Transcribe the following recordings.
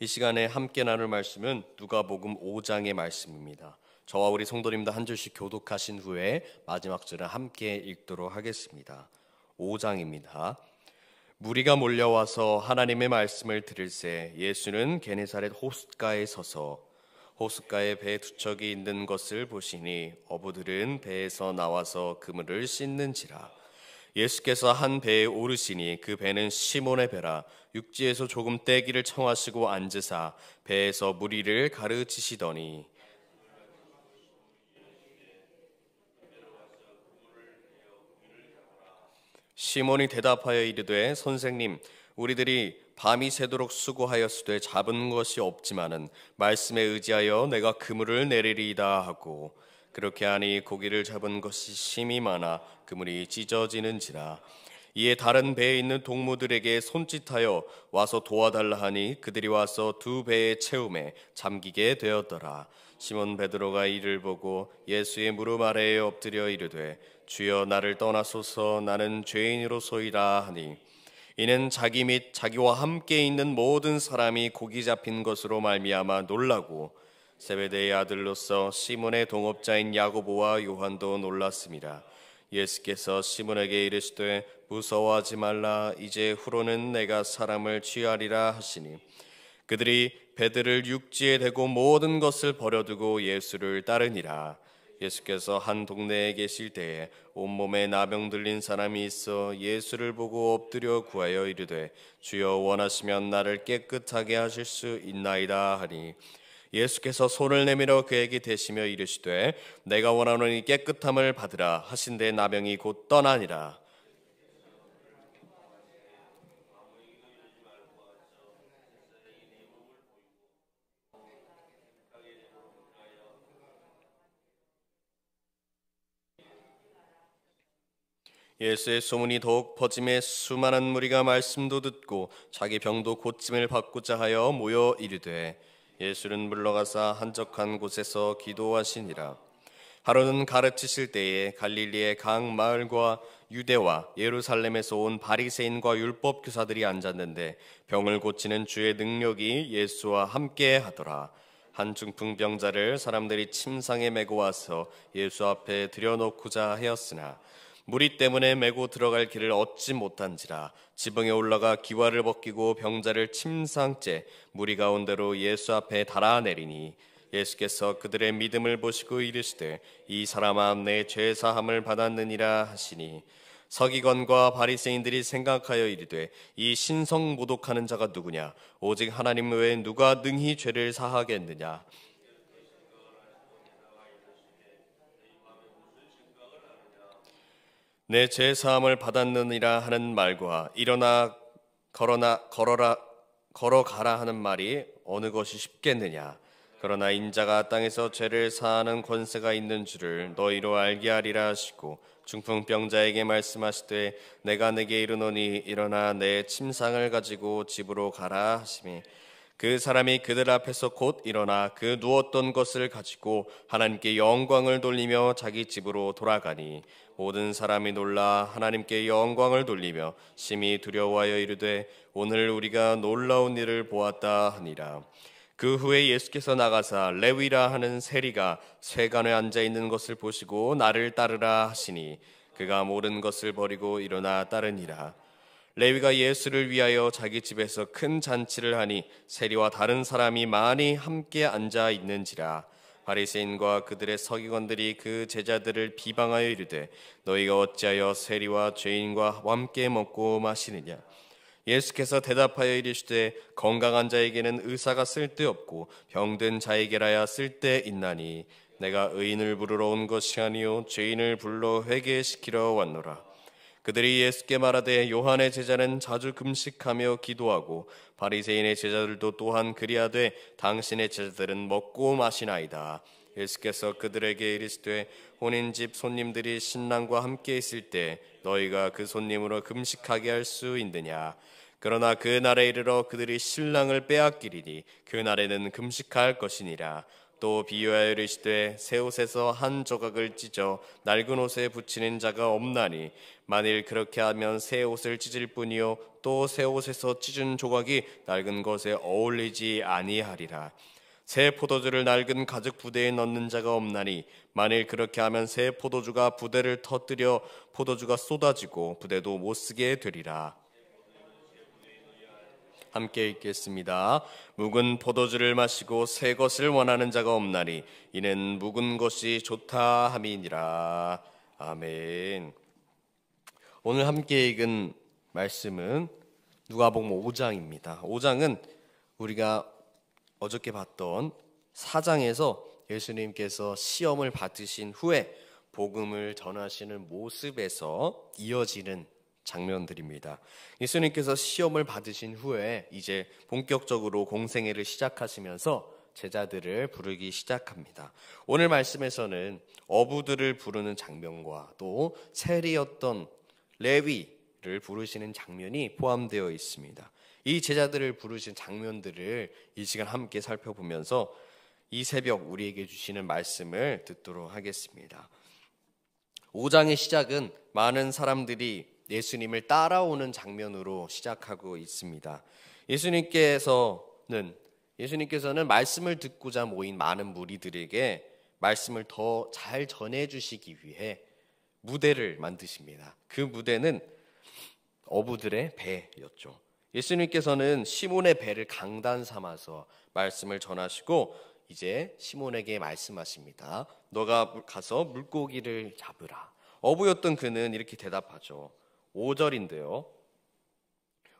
이 시간에 함께 나눌 말씀은 누가복음 5장의 말씀입니다. 저와 우리 성도님들 한 줄씩 교독하신 후에 마지막 절을 함께 읽도록 하겠습니다. 5장입니다. 무리가 몰려와서 하나님의 말씀을 들을새 예수는 게네사렛 호숫가에 서서 호숫가에 배 두 척이 있는 것을 보시니 어부들은 배에서 나와서 그물을 씻는지라. 예수께서 한 배에 오르시니 그 배는 시몬의 배라. 육지에서 조금 떼기를 청하시고 앉으사 배에서 무리를 가르치시더니 시몬이 대답하여 이르되 선생님, 우리들이 밤이 새도록 수고하였으되 잡은 것이 없지만은 말씀에 의지하여 내가 그물을 내리리이다 하고, 그렇게 하니 고기를 잡은 것이 심히 많아 그물이 찢어지는지라. 이에 다른 배에 있는 동무들에게 손짓하여 와서 도와달라 하니 그들이 와서 두 배의 채움에 잠기게 되었더라. 시몬 베드로가 이를 보고 예수의 무릎 아래에 엎드려 이르되 주여, 나를 떠나소서, 나는 죄인으로소이다 하니, 이는 자기 및 자기와 함께 있는 모든 사람이 고기 잡힌 것으로 말미암아 놀라고 세베대의 아들로서 시몬의 동업자인 야고보와 요한도 놀랐습니다. 예수께서 시몬에게 이르시되 무서워하지 말라, 이제 후로는 내가 사람을 취하리라 하시니, 그들이 배들을 육지에 대고 모든 것을 버려두고 예수를 따르니라. 예수께서 한 동네에 계실 때에 온몸에 나병 들린 사람이 있어 예수를 보고 엎드려 구하여 이르되 주여, 원하시면 나를 깨끗하게 하실 수 있나이다 하니, 예수께서 손을 내밀어 그에게 대시며 이르시되 내가 원하노니 깨끗함을 받으라 하신대 나병이 곧 떠나니라. 예수의 소문이 더욱 퍼짐에 수많은 무리가 말씀도 듣고 자기 병도 고침을 받고자 하여 모여 이르되 예수는 물러가사 한적한 곳에서 기도하시니라. 하루는 가르치실 때에 갈릴리의 각 마을과 유대와 예루살렘에서 온 바리새인과 율법 교사들이 앉았는데 병을 고치는 주의 능력이 예수와 함께 하더라. 한 중풍병자를 사람들이 침상에 메고 와서 예수 앞에 들여놓고자 하였으나 무리 때문에 메고 들어갈 길을 얻지 못한지라. 지붕에 올라가 기와를 벗기고 병자를 침상째 무리 가운데로 예수 앞에 달아내리니, 예수께서 그들의 믿음을 보시고 이르시되 이 사람아, 내 죄 사함을 받았느니라 하시니, 서기관과 바리새인들이 생각하여 이르되 이 신성 모독하는 자가 누구냐? 오직 하나님 외에 누가 능히 죄를 사하겠느냐? 내 죄 사함을 받았느니라 하는 말과 일어나 걸어가라 하는 말이 어느 것이 쉽겠느냐? 그러나 인자가 땅에서 죄를 사하는 권세가 있는 줄을 너희로 알게 하리라 하시고, 중풍병자에게 말씀하시되 내가 네게 이르노니 일어나 내 침상을 가지고 집으로 가라 하시니, 그 사람이 그들 앞에서 곧 일어나 그 누웠던 것을 가지고 하나님께 영광을 돌리며 자기 집으로 돌아가니, 모든 사람이 놀라 하나님께 영광을 돌리며 심히 두려워하여 이르되 오늘 우리가 놀라운 일을 보았다 하니라. 그 후에 예수께서 나가사 레위라 하는 세리가 쇠관에 앉아 있는 것을 보시고 나를 따르라 하시니, 그가 모든 것을 버리고 일어나 따르니라. 레위가 예수를 위하여 자기 집에서 큰 잔치를 하니 세리와 다른 사람이 많이 함께 앉아 있는지라. 바리새인과 그들의 서기관들이 그 제자들을 비방하여 이르되 너희가 어찌하여 세리와 죄인과 함께 먹고 마시느냐? 예수께서 대답하여 이르시되 건강한 자에게는 의사가 쓸데없고 병든 자에게라야 쓸데있나니, 내가 의인을 부르러 온 것이 아니요 죄인을 불러 회개시키러 왔노라. 그들이 예수께 말하되 요한의 제자는 자주 금식하며 기도하고 바리새인의 제자들도 또한 그리하되 당신의 제자들은 먹고 마시나이다. 예수께서 그들에게 이르시되 혼인집 손님들이 신랑과 함께 있을 때 너희가 그 손님으로 금식하게 할 수 있느냐? 그러나 그 날에 이르러 그들이 신랑을 빼앗기리니 그 날에는 금식할 것이니라. 또 비유하여 이르시되 새 옷에서 한 조각을 찢어 낡은 옷에 붙이는 자가 없나니 만일 그렇게 하면 새 옷을 찢을 뿐이요 또 새 옷에서 찢은 조각이 낡은 것에 어울리지 아니하리라. 새 포도주를 낡은 가죽 부대에 넣는 자가 없나니 만일 그렇게 하면 새 포도주가 부대를 터뜨려 포도주가 쏟아지고 부대도 못 쓰게 되리라. 함께 읽겠습니다. 묵은 포도주를 마시고 새 것을 원하는 자가 없나니 이는 묵은 것이 좋다 함이니라. 아멘. 오늘 함께 읽은 말씀은 누가복음 5장입니다. 5장은 우리가 어저께 봤던 4장에서 예수님께서 시험을 받으신 후에 복음을 전하시는 모습에서 이어지는 장면들입니다. 예수님께서 시험을 받으신 후에 이제 본격적으로 공생애를 시작하시면서 제자들을 부르기 시작합니다. 오늘 말씀에서는 어부들을 부르는 장면과 또 세리였던 레위를 부르시는 장면이 포함되어 있습니다. 이 제자들을 부르신 장면들을 이 시간 함께 살펴보면서 이 새벽 우리에게 주시는 말씀을 듣도록 하겠습니다. 5장의 시작은 많은 사람들이 예수님을 따라오는 장면으로 시작하고 있습니다. 예수님께서는 말씀을 듣고자 모인 많은 무리들에게 말씀을 더 잘 전해주시기 위해 무대를 만드십니다. 그 무대는 어부들의 배였죠. 예수님께서는 시몬의 배를 강단 삼아서 말씀을 전하시고 이제 시몬에게 말씀하십니다. 너가 가서 물고기를 잡으라. 어부였던 그는 이렇게 대답하죠. 5절인데요.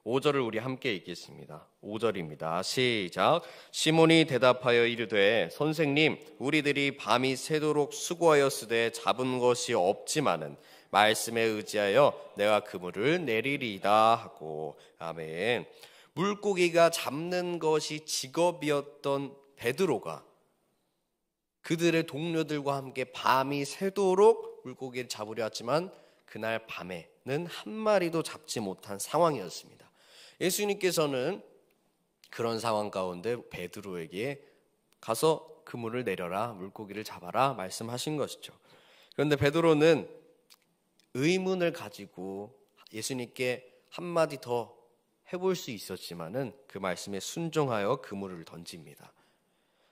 5절을 우리 함께 읽겠습니다. 5절입니다. 시작. 시몬이 대답하여 이르되 선생님 우리들이 밤이 새도록 수고하였으되 잡은 것이 없지만은 말씀에 의지하여 내가 그물을 내리리이다 하고. 아멘. 물고기가 잡는 것이 직업이었던 베드로가 그들의 동료들과 함께 밤이 새도록 물고기를 잡으려 했지만 그날 밤에는 한 마리도 잡지 못한 상황이었습니다. 예수님께서는 그런 상황 가운데 베드로에게 가서 그물을 내려라, 물고기를 잡아라 말씀하신 것이죠. 그런데 베드로는 의문을 가지고 예수님께 한마디 더 해볼 수 있었지만은 그 말씀에 순종하여 그물을 던집니다.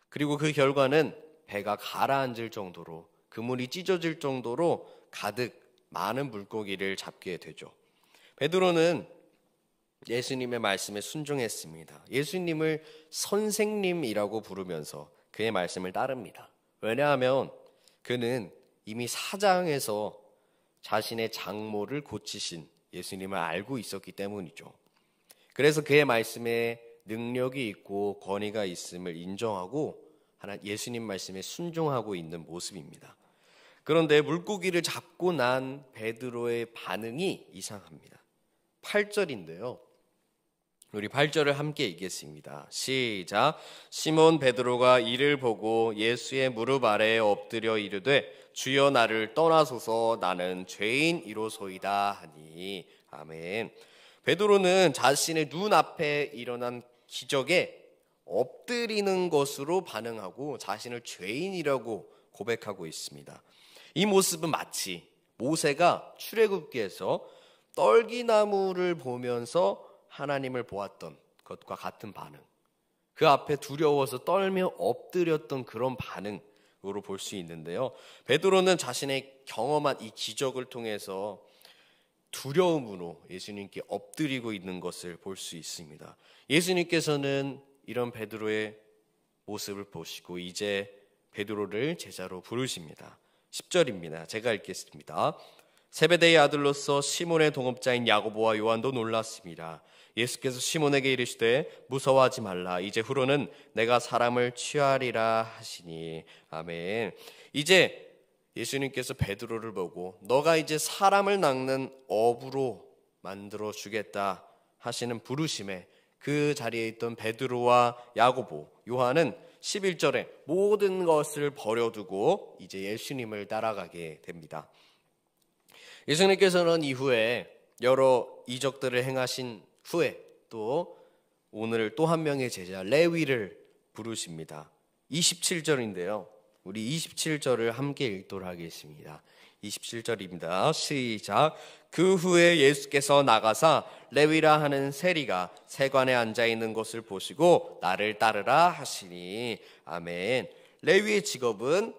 그리고 그 결과는 배가 가라앉을 정도로 그물이 찢어질 정도로 가득 많은 물고기를 잡게 되죠. 베드로는 예수님의 말씀에 순종했습니다. 예수님을 선생님이라고 부르면서 그의 말씀을 따릅니다. 왜냐하면 그는 이미 4장에서 자신의 장모를 고치신 예수님을 알고 있었기 때문이죠. 그래서 그의 말씀에 능력이 있고 권위가 있음을 인정하고 예수님 말씀에 순종하고 있는 모습입니다. 그런데 물고기를 잡고 난 베드로의 반응이 이상합니다. 8절인데요. 우리 8절을 함께 읽겠습니다. 시작. 시몬 베드로가 이를 보고 예수의 무릎 아래에 엎드려 이르되 주여 나를 떠나소서 나는 죄인이로소이다 하니. 아멘. 베드로는 자신의 눈앞에 일어난 기적에 엎드리는 것으로 반응하고 자신을 죄인이라고 고백하고 있습니다. 이 모습은 마치 모세가 출애굽기에서 떨기나무를 보면서 하나님을 보았던 것과 같은 반응, 그 앞에 두려워서 떨며 엎드렸던 그런 반응으로 볼 수 있는데요. 베드로는 자신의 경험한 이 기적을 통해서 두려움으로 예수님께 엎드리고 있는 것을 볼 수 있습니다. 예수님께서는 이런 베드로의 모습을 보시고 이제 베드로를 제자로 부르십니다. 10절입니다. 제가 읽겠습니다. 세베대의 아들로서 시몬의 동업자인 야고보와 요한도 놀랐습니다. 예수께서 시몬에게 이르시되 무서워하지 말라. 이제 후로는 내가 사람을 취하리라 하시니. 아멘. 이제 예수님께서 베드로를 보고 너가 이제 사람을 낚는 어부로 만들어 주겠다 하시는 부르심에 그 자리에 있던 베드로와 야고보, 요한은 11절에 모든 것을 버려두고 이제 예수님을 따라가게 됩니다. 예수님께서는 이후에 여러 이적들을 행하신 후에 또 오늘 또 한 명의 제자 레위를 부르십니다. 27절인데요. 우리 27절을 함께 읽도록 하겠습니다. 27절입니다. 시작. 그 후에 예수께서 나가사 레위라 하는 세리가 세관에 앉아있는 것을 보시고 나를 따르라 하시니. 아멘. 레위의 직업은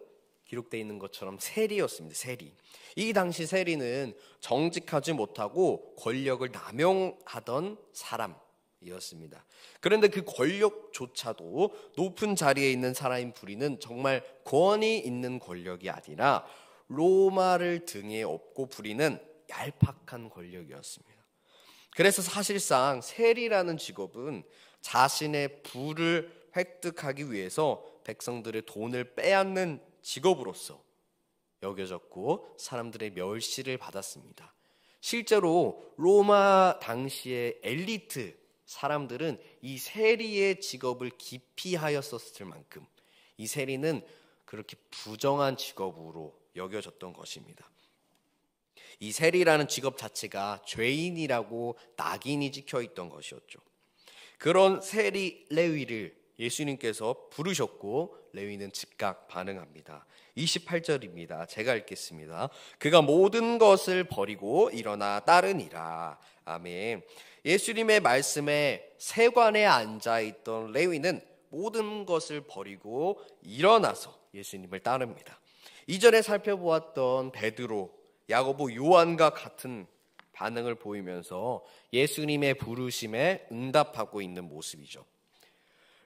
기록되어 있는 것처럼 세리였습니다. 세리. 이 당시 세리는 정직하지 못하고 권력을 남용하던 사람이었습니다. 그런데 그 권력조차도 높은 자리에 있는 사람이 부리는 정말 권위 있는 권력이 아니라 로마를 등에 업고 부리는 얄팍한 권력이었습니다. 그래서 사실상 세리라는 직업은 자신의 부를 획득하기 위해서 백성들의 돈을 빼앗는 직업으로서 여겨졌고 사람들의 멸시를 받았습니다. 실제로 로마 당시의 엘리트 사람들은 이 세리의 직업을 기피하였었을 만큼 이 세리는 그렇게 부정한 직업으로 여겨졌던 것입니다. 이 세리라는 직업 자체가 죄인이라고 낙인이 찍혀 있던 것이었죠. 그런 세리 레위를 예수님께서 부르셨고 레위는 즉각 반응합니다. 28절입니다. 제가 읽겠습니다. 그가 모든 것을 버리고 일어나 따르니라. 아멘. 예수님의 말씀에 세관에 앉아있던 레위는 모든 것을 버리고 일어나서 예수님을 따릅니다. 이전에 살펴보았던 베드로, 야고보, 요한과 같은 반응을 보이면서 예수님의 부르심에 응답하고 있는 모습이죠.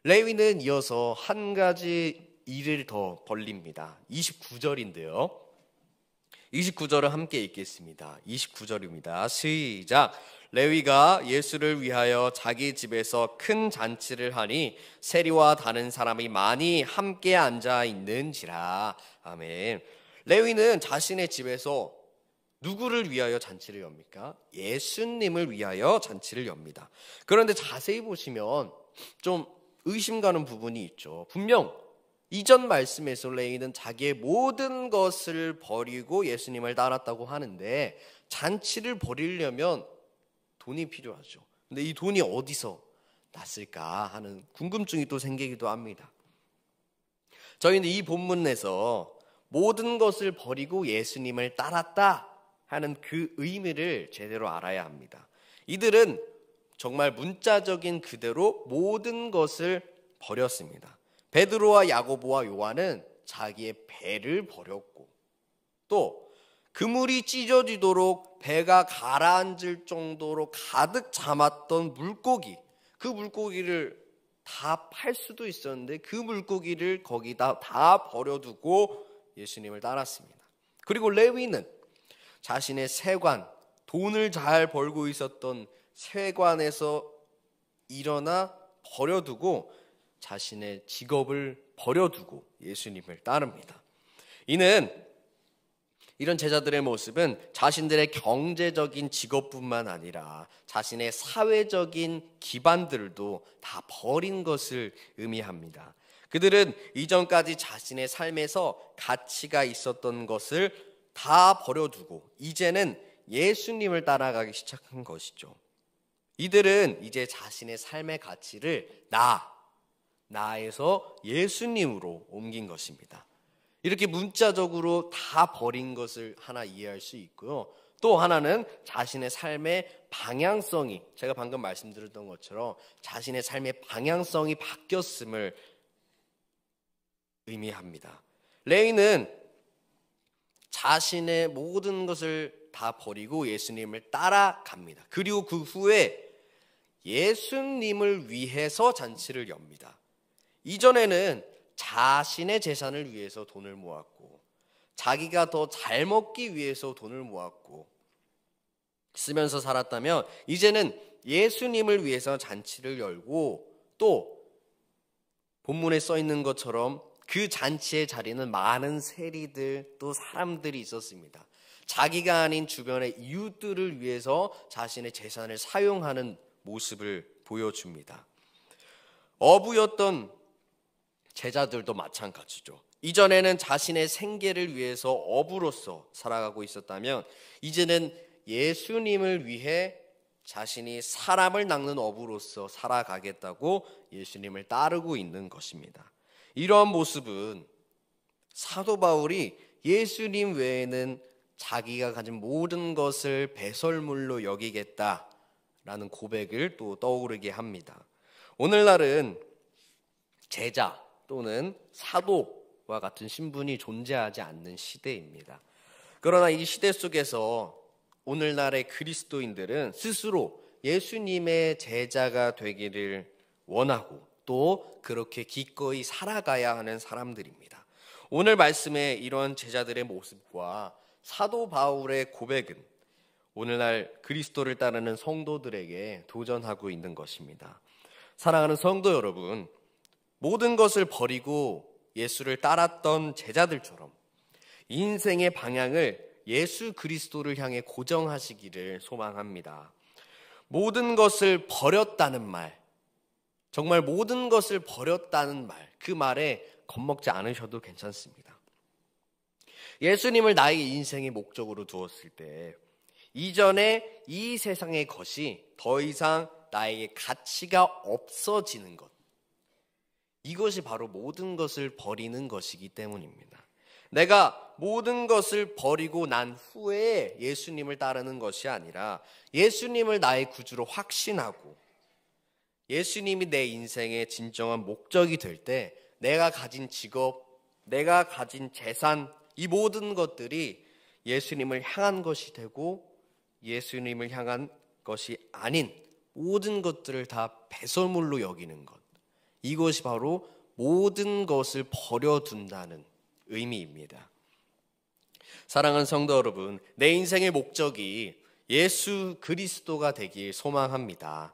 레위는 이어서 한 가지 일을 더 벌립니다. 29절인데요. 29절을 함께 읽겠습니다. 29절입니다. 시작. 레위가 예수를 위하여 자기 집에서 큰 잔치를 하니 세리와 다른 사람이 많이 함께 앉아 있는지라. 아멘. 레위는 자신의 집에서 누구를 위하여 잔치를 엽니까? 예수님을 위하여 잔치를 엽니다. 그런데 자세히 보시면 좀 의심 가는 부분이 있죠. 분명 이전 말씀에서 레위는 자기의 모든 것을 버리고 예수님을 따랐다고 하는데 잔치를 벌이려면 돈이 필요하죠. 근데 이 돈이 어디서 났을까 하는 궁금증이 또 생기기도 합니다. 저희는 이 본문에서 모든 것을 버리고 예수님을 따랐다 하는 그 의미를 제대로 알아야 합니다. 이들은 정말 문자적인 그대로 모든 것을 버렸습니다. 베드로와 야고보와 요한은 자기의 배를 버렸고 또 그물이 찢어지도록 배가 가라앉을 정도로 가득 잠았던 물고기, 그 물고기를 다 팔 수도 있었는데 그 물고기를 거기다 다 버려두고 예수님을 따랐습니다. 그리고 레위는 자신의 세관, 돈을 잘 벌고 있었던 세관에서 일어나 버려두고 자신의 직업을 버려두고 예수님을 따릅니다. 이런 제자들의 모습은 자신들의 경제적인 직업뿐만 아니라 자신의 사회적인 기반들도 다 버린 것을 의미합니다. 그들은 이전까지 자신의 삶에서 가치가 있었던 것을 다 버려두고 이제는 예수님을 따라가기 시작한 것이죠. 이들은 이제 자신의 삶의 가치를 나에서 예수님으로 옮긴 것입니다. 이렇게 문자적으로 다 버린 것을 하나 이해할 수 있고요. 또 하나는 자신의 삶의 방향성이, 제가 방금 말씀드렸던 것처럼 자신의 삶의 방향성이 바뀌었음을 의미합니다. 레위는 자신의 모든 것을 다 버리고 예수님을 따라갑니다. 그리고 그 후에 예수님을 위해서 잔치를 엽니다. 이전에는 자신의 재산을 위해서 돈을 모았고 자기가 더 잘 먹기 위해서 돈을 모았고 쓰면서 살았다면 이제는 예수님을 위해서 잔치를 열고 또 본문에 써 있는 것처럼 그 잔치의 자리는 많은 세리들 또 사람들이 있었습니다. 자기가 아닌 주변의 이웃들을 위해서 자신의 재산을 사용하는 모습을 보여줍니다. 어부였던 제자들도 마찬가지죠. 이전에는 자신의 생계를 위해서 어부로서 살아가고 있었다면 이제는 예수님을 위해 자신이 사람을 낚는 어부로서 살아가겠다고 예수님을 따르고 있는 것입니다. 이러한 모습은 사도 바울이 예수님 외에는 자기가 가진 모든 것을 배설물로 여기겠다라는 고백을 또 떠오르게 합니다. 오늘날은 제자 또는 사도와 같은 신분이 존재하지 않는 시대입니다. 그러나 이 시대 속에서 오늘날의 그리스도인들은 스스로 예수님의 제자가 되기를 원하고 또 그렇게 기꺼이 살아가야 하는 사람들입니다. 오늘 말씀에 이런 제자들의 모습과 사도 바울의 고백은 오늘날 그리스도를 따르는 성도들에게 도전하고 있는 것입니다. 사랑하는 성도 여러분, 모든 것을 버리고 예수를 따랐던 제자들처럼 인생의 방향을 예수 그리스도를 향해 고정하시기를 소망합니다. 모든 것을 버렸다는 말, 정말 모든 것을 버렸다는 말, 그 말에 겁먹지 않으셔도 괜찮습니다. 예수님을 나의 인생의 목적으로 두었을 때 이전에 이 세상의 것이 더 이상 나에게 가치가 없어지는 것, 이것이 바로 모든 것을 버리는 것이기 때문입니다. 내가 모든 것을 버리고 난 후에 예수님을 따르는 것이 아니라 예수님을 나의 구주로 확신하고 예수님이 내 인생의 진정한 목적이 될 때 내가 가진 직업, 내가 가진 재산, 이 모든 것들이 예수님을 향한 것이 되고 예수님을 향한 것이 아닌 모든 것들을 다 배설물로 여기는 것, 이것이 바로 모든 것을 버려둔다는 의미입니다. 사랑하는 성도 여러분, 내 인생의 목적이 예수 그리스도가 되길 소망합니다.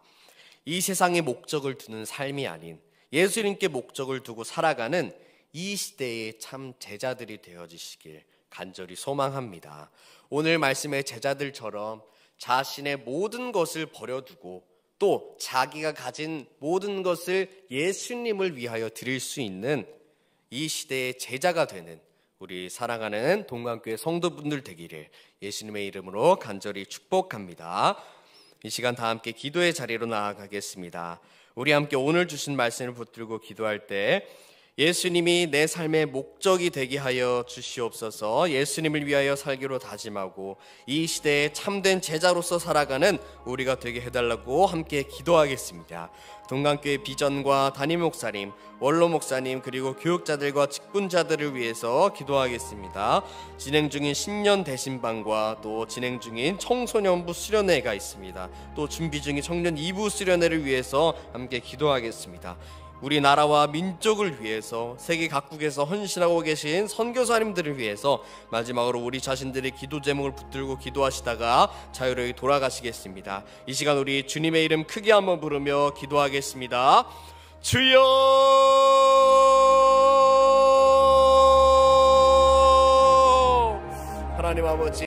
이 세상의 목적을 두는 삶이 아닌 예수님께 목적을 두고 살아가는 이 시대의 참 제자들이 되어지시길 간절히 소망합니다. 오늘 말씀의 제자들처럼 자신의 모든 것을 버려두고 또 자기가 가진 모든 것을 예수님을 위하여 드릴 수 있는 이 시대의 제자가 되는 우리 사랑하는 동관교회 성도분들 되기를 예수님의 이름으로 간절히 축복합니다. 이 시간 다 함께 기도의 자리로 나아가겠습니다. 우리 함께 오늘 주신 말씀을 붙들고 기도할 때 예수님이 내 삶의 목적이 되게 하여 주시옵소서. 예수님을 위하여 살기로 다짐하고 이 시대에 참된 제자로서 살아가는 우리가 되게 해달라고 함께 기도하겠습니다. 동강교회 비전과 담임 목사님, 원로 목사님 그리고 교육자들과 직분자들을 위해서 기도하겠습니다. 진행 중인 신년 대신반과 또 진행 중인 청소년부 수련회가 있습니다. 또 준비 중인 청년 2부 수련회를 위해서 함께 기도하겠습니다. 우리나라와 민족을 위해서 세계 각국에서 헌신하고 계신 선교사님들을 위해서 마지막으로 우리 자신들의 기도 제목을 붙들고 기도하시다가 자유로이 돌아가시겠습니다. 이 시간 우리 주님의 이름 크게 한번 부르며 기도하겠습니다. 주여! 하나님 아버지,